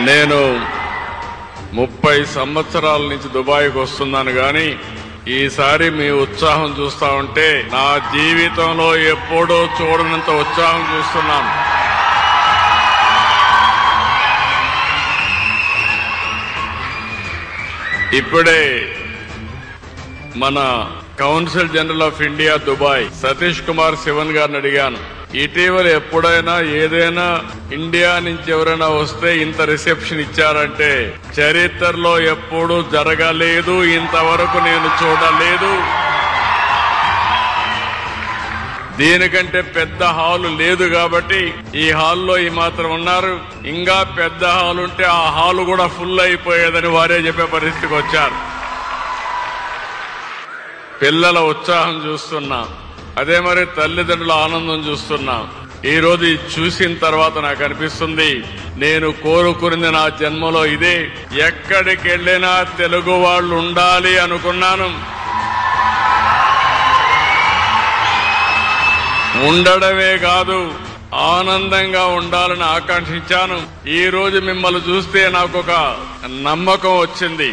నేను 30 సంవత్సరాల నుంచి దుబాయ్కి వస్తున్నాను గాని ఈసారి మీ ఉత్సాహం చూస్తా ఉంటే నా జీవితంలో ఎప్పుడూ చూడనంత ఉత్సాహం చూస్తున్నాను. ఇప్పుడే మన council general of India Dubai Satish Kumar Sivan గారిని అడిగాను, ఇటీవల ఎప్పుడైనా ఏదైనా ఇండియా నుంచి ఎవరైనా వస్తే ఇంత రిసెప్షన్ ఇచ్చారంటే చరిత్రలో ఎప్పుడూ జరగలేదు, ఇంతవరకు నేను చూడలేదు. దీనికంటే పెద్ద హాలు లేదు కాబట్టి ఈ హాల్లో ఈ మాత్రం ఉన్నారు. ఇంకా పెద్ద హాల్ ఉంటే ఆ హాలు కూడా ఫుల్ అయిపోయేదని వారే చెప్పే పరిస్థితికి వచ్చారు. పిల్లల ఉత్సాహం చూస్తున్నాం, అదే మరి తల్లిదండ్రుల ఆనందం చూస్తున్నాం. ఈ రోజు చూసిన తర్వాత నాకు అనిపిస్తుంది, నేను కోరుకున్నది నా జన్మలో ఇదే. ఎక్కడికి వెళ్ళినా తెలుగు వాళ్ళు ఉండాలి అనుకున్నాను, ఉండడమే కాదు ఆనందంగా ఉండాలని ఆకాంక్షించాను. ఈ రోజు మిమ్మల్ని చూస్తే నాకు ఒక నమ్మకం వచ్చింది.